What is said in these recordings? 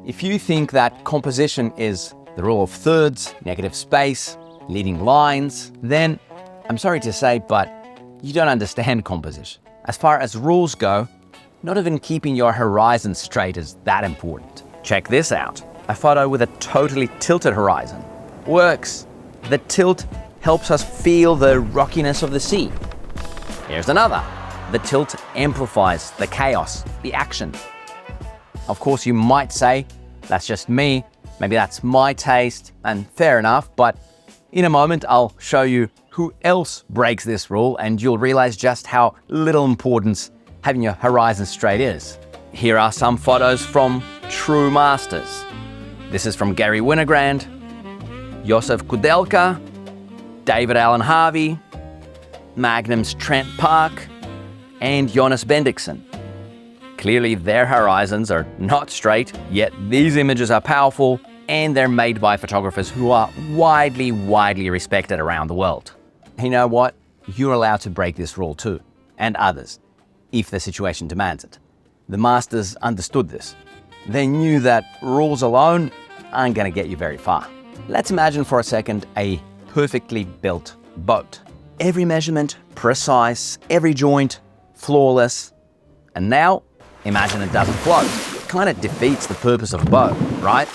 If you think that composition is the rule of thirds, negative space, leading lines, then I'm sorry to say, but you don't understand composition. As far as rules go, not even keeping your horizon straight is that important. Check this out. A photo with a totally tilted horizon works. The tilt helps us feel the rockiness of the sea. Here's another. The tilt amplifies the chaos, the action. Of course, you might say, that's just me, maybe that's my taste, and fair enough, but in a moment I'll show you who else breaks this rule and you'll realize just how little importance having your horizon straight is. Here are some photos from true masters. This is from Garry Winogrand, Josef Kudelka, David Allen Harvey, Magnum's Trent Park, and Jonas Bendixen. Clearly their horizons are not straight, yet these images are powerful and they're made by photographers who are widely respected around the world. You know what? You're allowed to break this rule too, and others, if the situation demands it. The masters understood this. They knew that rules alone aren't going to get you very far. Let's imagine for a second a perfectly built boat. Every measurement precise, every joint flawless. And now, imagine it doesn't float. It kind of defeats the purpose of a boat, right?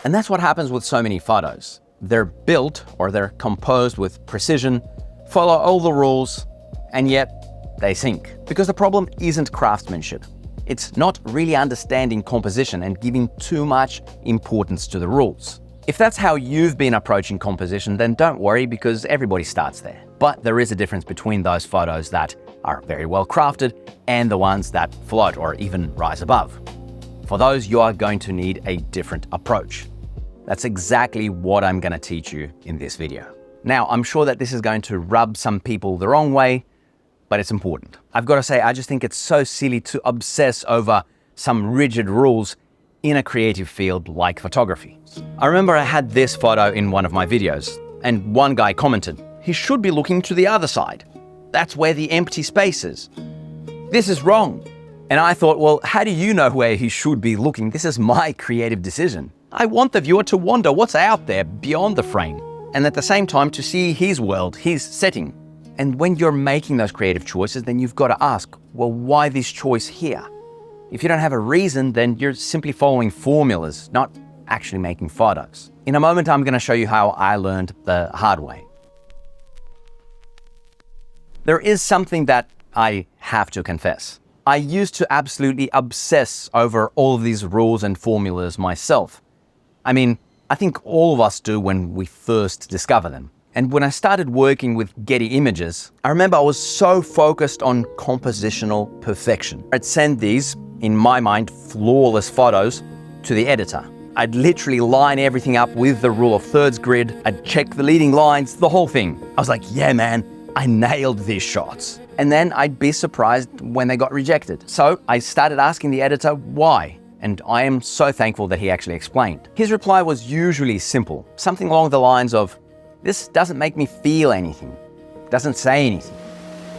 And that's what happens with so many photos. They're built or they're composed with precision, follow all the rules, and yet they sink. Because the problem isn't craftsmanship. It's not really understanding composition and giving too much importance to the rules. If that's how you've been approaching composition, then don't worry because everybody starts there. But there is a difference between those photos that are very well crafted and the ones that float or even rise above. For those, you are going to need a different approach. That's exactly what I'm going to teach you in this video. Now, I'm sure that this is going to rub some people the wrong way, but it's important. I've got to say, I just think it's so silly to obsess over some rigid rules in a creative field like photography. I remember I had this photo in one of my videos, and one guy commented, "He should be looking to the other side. That's where the empty space is. This is wrong." And I thought, well, how do you know where he should be looking? This is my creative decision. I want the viewer to wonder what's out there beyond the frame, and at the same time to see his world, his setting. And when you're making those creative choices, then you've got to ask, well, why this choice here? If you don't have a reason, then you're simply following formulas, not actually making photos. In a moment, I'm going to show you how I learned the hard way. There is something that I have to confess. I used to absolutely obsess over all of these rules and formulas myself. I mean, I think all of us do when we first discover them. And when I started working with Getty Images, I remember I was so focused on compositional perfection. I'd send these, in my mind, flawless photos to the editor. I'd literally line everything up with the rule of thirds grid. I'd check the leading lines, the whole thing. I was like, yeah, man, I nailed these shots. And then I'd be surprised when they got rejected. So I started asking the editor why. And I am so thankful that he actually explained. His reply was usually simple, something along the lines of, "This doesn't make me feel anything, doesn't say anything."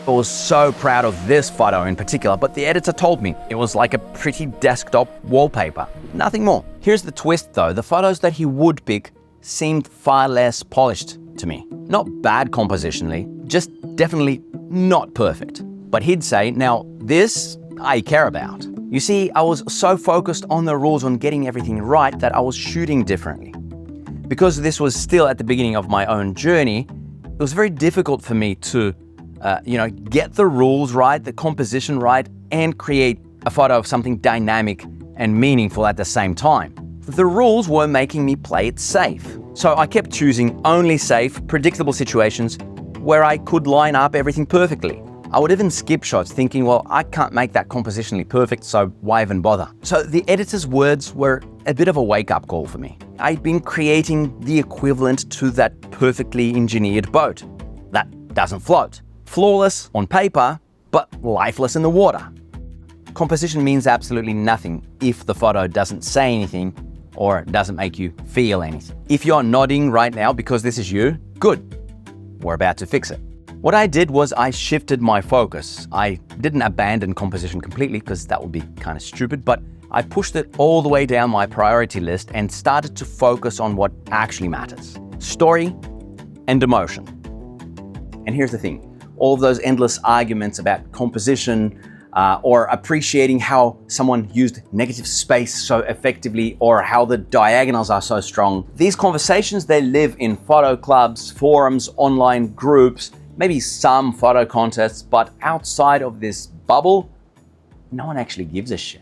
I was so proud of this photo in particular, but the editor told me it was like a pretty desktop wallpaper, nothing more. Here's the twist though, the photos that he would pick seemed far less polished to me. Not bad compositionally, just definitely not perfect. But he'd say, now this I care about. You see, I was so focused on the rules on getting everything right that I was shooting differently. Because this was still at the beginning of my own journey, it was very difficult for me to get the rules right, the composition right, and create a photo of something dynamic and meaningful at the same time. The rules were making me play it safe. So I kept choosing only safe, predictable situations where I could line up everything perfectly. I would even skip shots thinking, well, I can't make that compositionally perfect, so why even bother? So the editor's words were a bit of a wake-up call for me. I'd been creating the equivalent to that perfectly engineered boat that doesn't float. Flawless on paper, but lifeless in the water. Composition means absolutely nothing if the photo doesn't say anything or doesn't make you feel anything. If you're nodding right now because this is you, good. We're about to fix it. What I did was I shifted my focus. I didn't abandon composition completely because that would be kind of stupid, but I pushed it all the way down my priority list and started to focus on what actually matters: story and emotion. And here's the thing, all of those endless arguments about composition or appreciating how someone used negative space so effectively or how the diagonals are so strong, these conversations, they live in photo clubs, forums, online groups, maybe some photo contests, but outside of this bubble, no one actually gives a shit.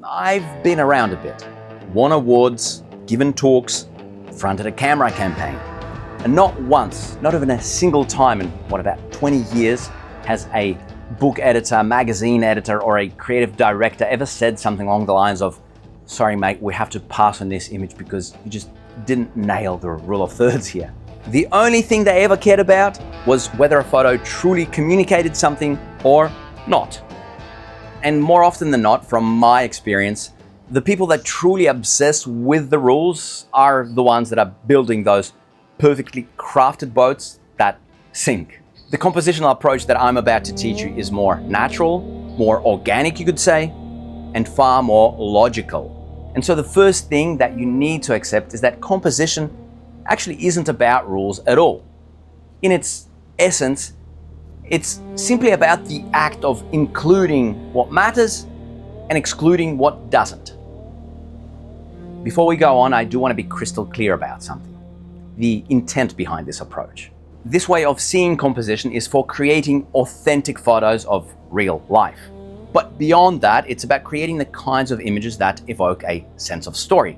I've been around a bit, won awards, given talks, fronted a camera campaign, and not once, not even a single time in about 20 years has a book editor, magazine editor, or a creative director ever said something along the lines of, "Sorry mate, we have to pass on this image because you just didn't nail the rule of thirds here." The only thing they ever cared about was whether a photo truly communicated something or not. And more often than not, from my experience, the people that truly obsess with the rules are the ones that are building those perfectly crafted boats that sink. The compositional approach that I'm about to teach you is more natural, more organic, you could say, and far more logical. And so the first thing that you need to accept is that composition actually isn't about rules at all. In its essence, it's simply about the act of including what matters and excluding what doesn't. Before we go on, I do want to be crystal clear about something: the intent behind this approach. This way of seeing composition is for creating authentic photos of real life. But beyond that, it's about creating the kinds of images that evoke a sense of story.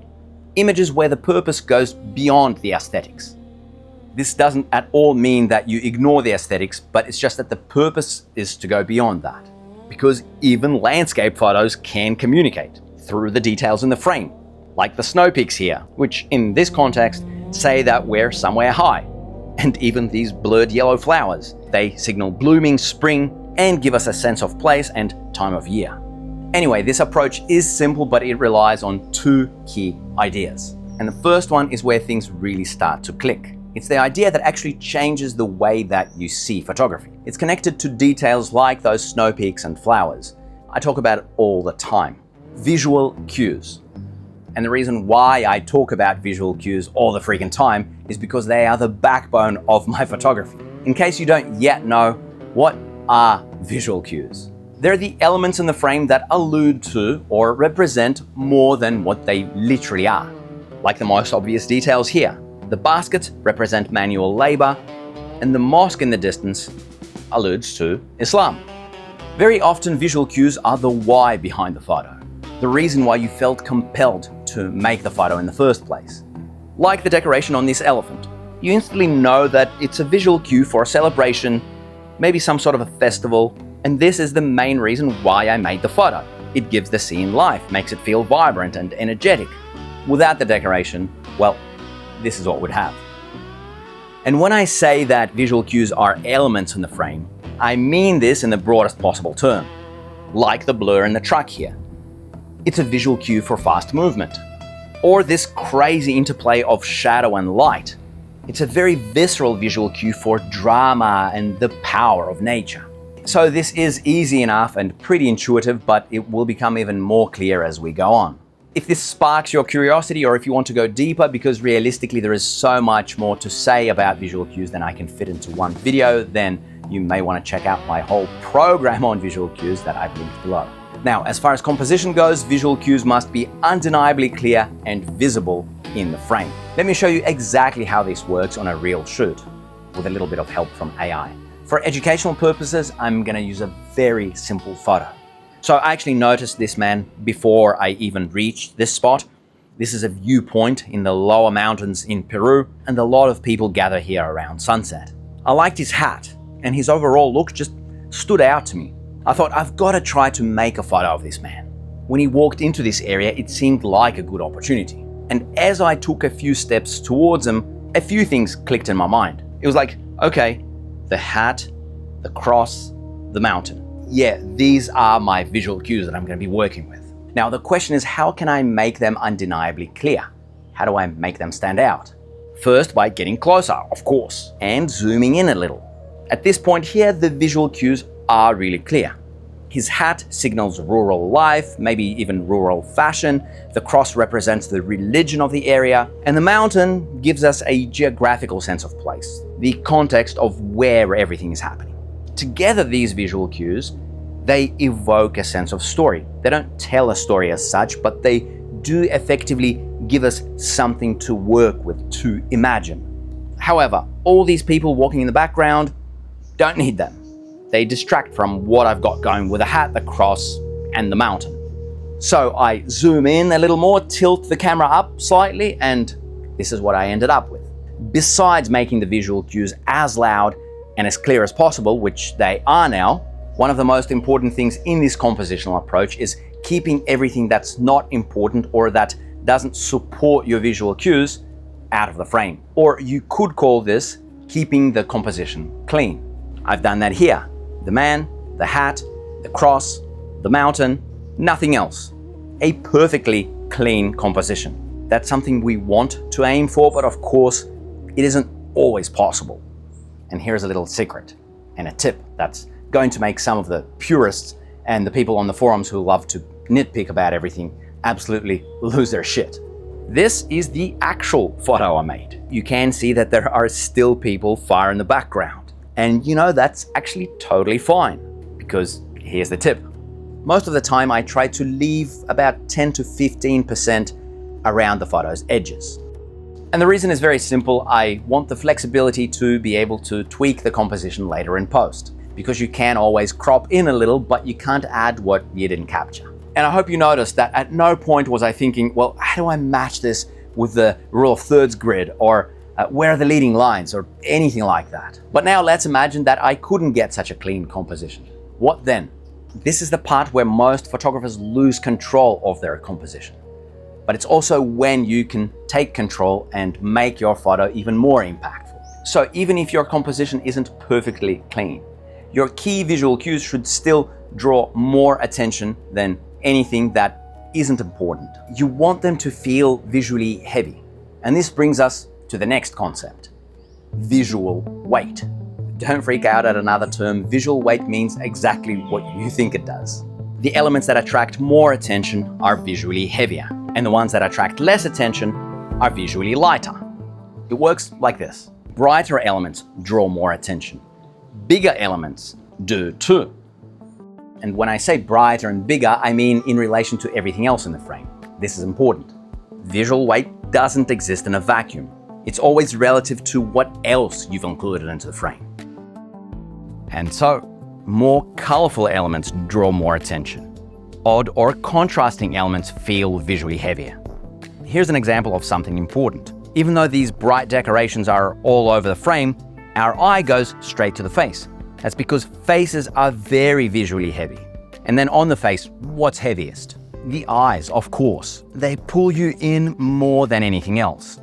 Images where the purpose goes beyond the aesthetics. This doesn't at all mean that you ignore the aesthetics, but it's just that the purpose is to go beyond that. Because even landscape photos can communicate through the details in the frame, like the snow peaks here, which in this context say that we're somewhere high. And even these blurred yellow flowers, they signal blooming spring and give us a sense of place and time of year. Anyway, this approach is simple, but it relies on two key ideas. And the first one is where things really start to click. It's the idea that actually changes the way that you see photography. It's connected to details like those snow peaks and flowers. I talk about it all the time. Visual cues. And the reason why I talk about visual cues all the freaking time is because they are the backbone of my photography. In case you don't yet know, what are visual cues? They're the elements in the frame that allude to or represent more than what they literally are. Like the most obvious details here. The baskets represent manual labor, and the mosque in the distance alludes to Islam. Very often, visual cues are the why behind the photo, the reason why you felt compelled to make the photo in the first place. Like the decoration on this elephant. You instantly know that it's a visual cue for a celebration, maybe some sort of a festival, and this is the main reason why I made the photo. It gives the scene life, makes it feel vibrant and energetic. Without the decoration, well, this is what we'd have. And when I say that visual cues are elements in the frame, I mean this in the broadest possible term, like the blur in the truck here. It's a visual cue for fast movement, or this crazy interplay of shadow and light. It's a very visceral visual cue for drama and the power of nature. So this is easy enough and pretty intuitive, but it will become even more clear as we go on. If this sparks your curiosity, or if you want to go deeper, because realistically there is so much more to say about visual cues than I can fit into one video, then you may want to check out my whole program on visual cues that I've linked below. Now, as far as composition goes, visual cues must be undeniably clear and visible in the frame. Let me show you exactly how this works on a real shoot, with a little bit of help from AI. For educational purposes, I'm going to use a very simple photo. So I actually noticed this man before I even reached this spot. This is a viewpoint in the lower mountains in Peru, and a lot of people gather here around sunset. I liked his hat, and his overall look just stood out to me. I thought, I've got to try to make a photo of this man. When he walked into this area, it seemed like a good opportunity. And as I took a few steps towards him, a few things clicked in my mind. It was like, okay, the hat, the cross, the mountain. Yeah, these are my visual cues that I'm going to be working with. Now, the question is, how can I make them undeniably clear? How do I make them stand out? First, by getting closer, of course, and zooming in a little. At this point here, the visual cues are really clear. His hat signals rural life, maybe even rural fashion. The cross represents the religion of the area, and the mountain gives us a geographical sense of place, the context of where everything is happening. Together, these visual cues, they evoke a sense of story. They don't tell a story as such, but they do effectively give us something to work with, to imagine. However, all these people walking in the background, don't need them. They distract from what I've got going with the hat, the cross, and the mountain. So I zoom in a little more, tilt the camera up slightly, and this is what I ended up with. Besides making the visual cues as loud and as clear as possible, which they are now, one of the most important things in this compositional approach is keeping everything that's not important or that doesn't support your visual cues out of the frame. Or you could call this keeping the composition clean. I've done that here. The man, the hat, the cross, the mountain, nothing else. A perfectly clean composition. That's something we want to aim for, but of course, it isn't always possible. And here's a little secret and a tip that's going to make some of the purists and the people on the forums who love to nitpick about everything absolutely lose their shit. This is the actual photo I made. You can see that there are still people far in the background. And you know, that's actually totally fine, because here's the tip. Most of the time I try to leave about 10 to 15% around the photo's edges. And the reason is very simple. I want the flexibility to be able to tweak the composition later in post, because you can always crop in a little, but you can't add what you didn't capture. And I hope you noticed that at no point was I thinking, well, how do I match this with the rule of thirds grid, or where are the leading lines, or anything like that. But now let's imagine that I couldn't get such a clean composition. What then? This is the part where most photographers lose control of their composition. But it's also when you can take control and make your photo even more impactful. So even if your composition isn't perfectly clean, your key visual cues should still draw more attention than anything that isn't important. You want them to feel visually heavy. And this brings us to the next concept, visual weight. Don't freak out at another term. Visual weight means exactly what you think it does. The elements that attract more attention are visually heavier, and the ones that attract less attention are visually lighter. It works like this. Brighter elements draw more attention. Bigger elements do too. And when I say brighter and bigger, I mean in relation to everything else in the frame. This is important. Visual weight doesn't exist in a vacuum. It's always relative to what else you've included into the frame. And so, more colorful elements draw more attention. Odd or contrasting elements feel visually heavier. Here's an example of something important. Even though these bright decorations are all over the frame, our eye goes straight to the face. That's because faces are very visually heavy. And then on the face, what's heaviest? The eyes, of course. They pull you in more than anything else.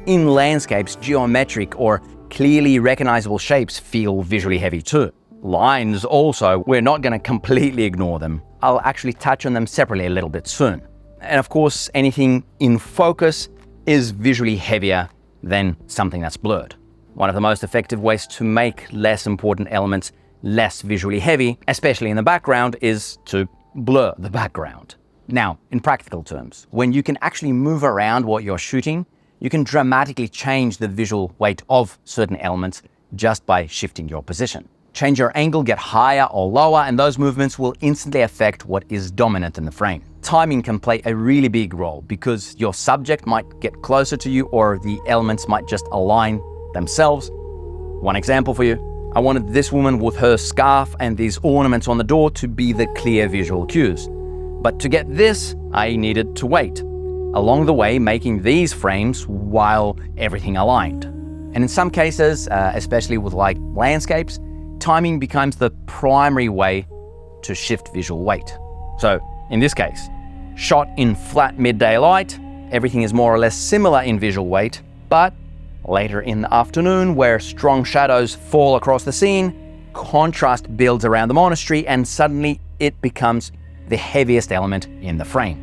In landscapes, geometric or clearly recognizable shapes feel visually heavy too. Lines also, we're not going to completely ignore them. I'll actually touch on them separately a little bit soon. And of course, anything in focus is visually heavier than something that's blurred. One of the most effective ways to make less important elements less visually heavy, especially in the background, is to blur the background. Now, in practical terms, when you can actually move around what you're shooting, you can dramatically change the visual weight of certain elements just by shifting your position. Change your angle, get higher or lower, and those movements will instantly affect what is dominant in the frame. Timing can play a really big role because your subject might get closer to you or the elements might just align themselves. One example for you. I wanted this woman with her scarf and these ornaments on the door to be the clear visual cues. But to get this, I needed to wait. Along the way, making these frames while everything aligned. And in some cases, especially with like landscapes, timing becomes the primary way to shift visual weight. So in this case, shot in flat midday light, everything is more or less similar in visual weight, but later in the afternoon, where strong shadows fall across the scene, contrast builds around the monastery and suddenly it becomes the heaviest element in the frame.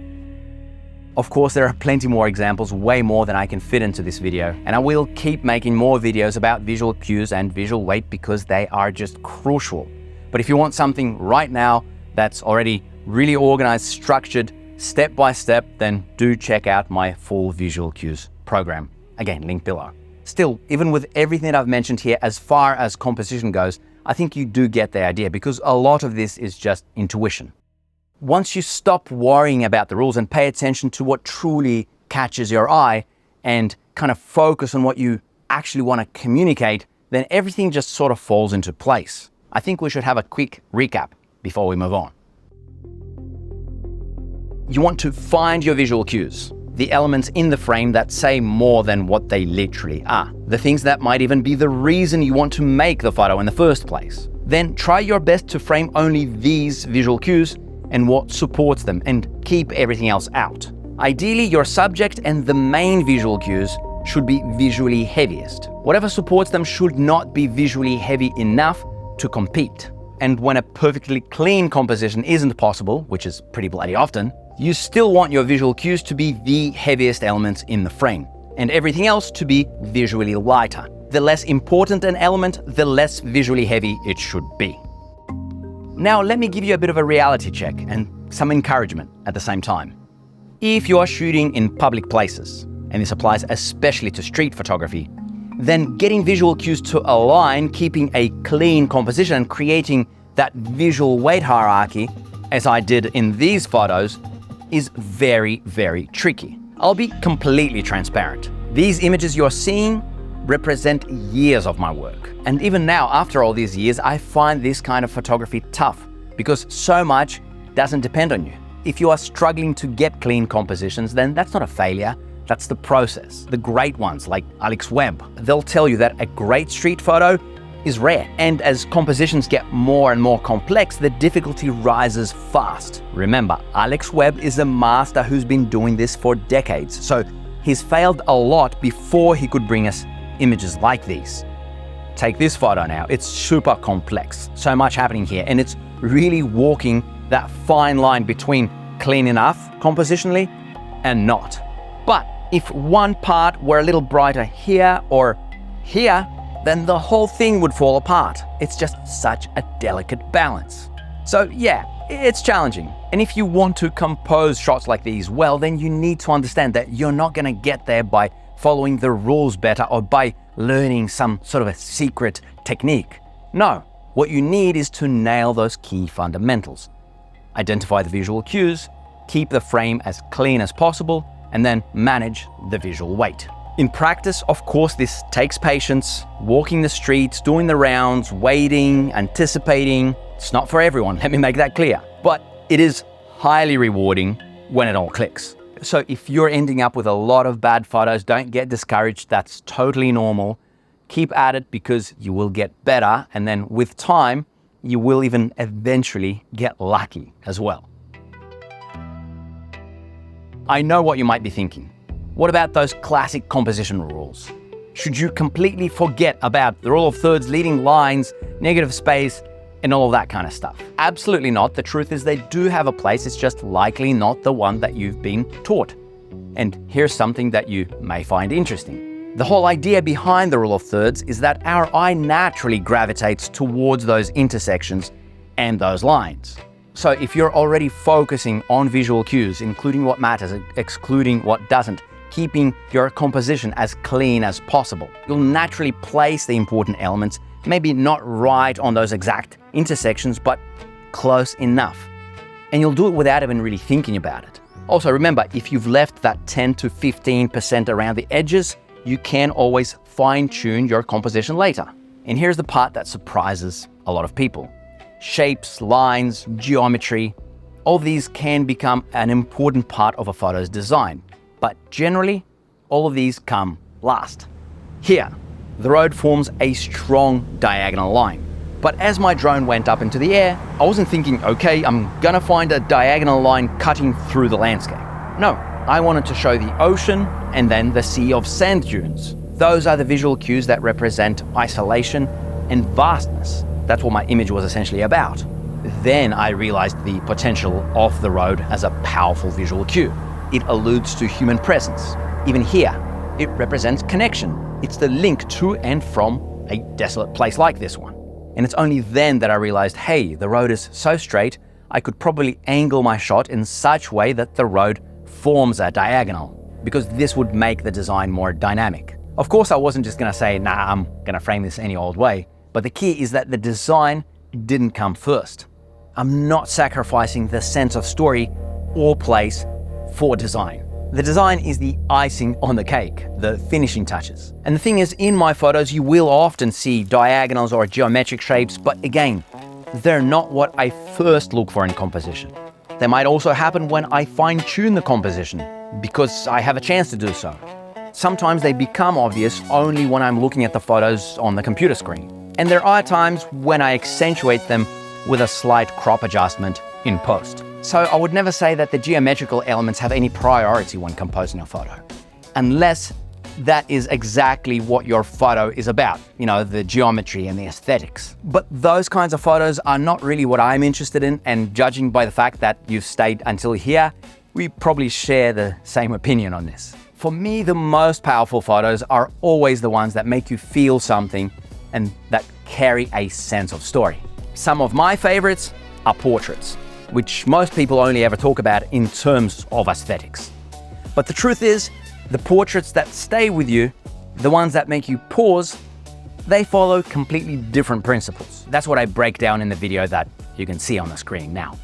Of course, there are plenty more examples, way more than I can fit into this video, and I will keep making more videos about visual cues and visual weight because they are just crucial. But if you want something right now, that's already really organized, structured, step by step, then do check out my full visual cues program. Again, link below. Still, even with everything that I've mentioned here, as far as composition goes, I think you do get the idea because a lot of this is just intuition. Once you stop worrying about the rules and pay attention to what truly catches your eye and kind of focus on what you actually want to communicate, then everything just sort of falls into place. I think we should have a quick recap before we move on. You want to find your visual cues, the elements in the frame that say more than what they literally are, the things that might even be the reason you want to make the photo in the first place. Then try your best to frame only these visual cues and what supports them, and keep everything else out. Ideally, your subject and the main visual cues should be visually heaviest. Whatever supports them should not be visually heavy enough to compete. And when a perfectly clean composition isn't possible, which is pretty bloody often, you still want your visual cues to be the heaviest elements in the frame, and everything else to be visually lighter. The less important an element, the less visually heavy it should be. Now, let me give you a bit of a reality check and some encouragement at the same time. If you are shooting in public places, and this applies especially to street photography, then getting visual cues to align, keeping a clean composition and creating that visual weight hierarchy, as I did in these photos, is very, very tricky. I'll be completely transparent. These images you're seeing represent years of my work. And even now, after all these years, I find this kind of photography tough because so much doesn't depend on you. If you are struggling to get clean compositions, then that's not a failure, that's the process. The great ones like Alex Webb, they'll tell you that a great street photo is rare. And as compositions get more and more complex, the difficulty rises fast. Remember, Alex Webb is a master who's been doing this for decades. So he's failed a lot before he could bring us images like these. Take this photo now. It's super complex, so much happening here, and it's really walking that fine line between clean enough compositionally and not. But if one part were a little brighter here or here, then the whole thing would fall apart. It's just such a delicate balance. So yeah, it's challenging. And if you want to compose shots like these well, then you need to understand that you're not gonna get there by following the rules better or by learning some sort of a secret technique. No, what you need is to nail those key fundamentals. Identify the visual cues, keep the frame as clean as possible, and then manage the visual weight. In practice, of course, this takes patience, walking the streets, doing the rounds, waiting, anticipating. It's not for everyone, let me make that clear. But it is highly rewarding when it all clicks. So if you're ending up with a lot of bad photos, don't get discouraged. That's totally normal. Keep at it because you will get better. And then with time, you will even eventually get lucky as well. I know what you might be thinking. What about those classic composition rules? Should you completely forget about the rule of thirds, leading lines, negative space, and all of that kind of stuff? Absolutely not. The truth is they do have a place. It's just likely not the one that you've been taught. And here's something that you may find interesting. The whole idea behind the rule of thirds is that our eye naturally gravitates towards those intersections and those lines. So if you're already focusing on visual cues, including what matters, excluding what doesn't, keeping your composition as clean as possible, you'll naturally place the important elements, maybe not right on those exact intersections, but close enough. And you'll do it without even really thinking about it. Also remember, if you've left that 10 to 15% around the edges, you can always fine-tune your composition later. And here's the part that surprises a lot of people. Shapes, lines, geometry, all of these can become an important part of a photo's design. But generally, all of these come last. Here, the road forms a strong diagonal line. But as my drone went up into the air, I wasn't thinking, okay, I'm gonna find a diagonal line cutting through the landscape. No, I wanted to show the ocean and then the sea of sand dunes. Those are the visual cues that represent isolation and vastness. That's what my image was essentially about. Then I realized the potential of the road as a powerful visual cue. It alludes to human presence. Even here, it represents connection. It's the link to and from a desolate place like this one. And it's only then that I realized, hey, the road is so straight, I could probably angle my shot in such a way that the road forms a diagonal, because this would make the design more dynamic. Of course, I wasn't just gonna say, nah, I'm gonna frame this any old way, but the key is that the design didn't come first. I'm not sacrificing the sense of story or place for design. The design is the icing on the cake, the finishing touches. And the thing is, in my photos, you will often see diagonals or geometric shapes, but again, they're not what I first look for in composition. They might also happen when I fine-tune the composition, because I have a chance to do so. Sometimes they become obvious only when I'm looking at the photos on the computer screen. And there are times when I accentuate them with a slight crop adjustment in post. So I would never say that the geometrical elements have any priority when composing a photo, unless that is exactly what your photo is about, the geometry and the aesthetics. But those kinds of photos are not really what I'm interested in, and judging by the fact that you've stayed until here, we probably share the same opinion on this. For me, the most powerful photos are always the ones that make you feel something and that carry a sense of story. Some of my favorites are portraits, which most people only ever talk about in terms of aesthetics. But the truth is, the portraits that stay with you, the ones that make you pause, they follow completely different principles. That's what I break down in the video that you can see on the screen now.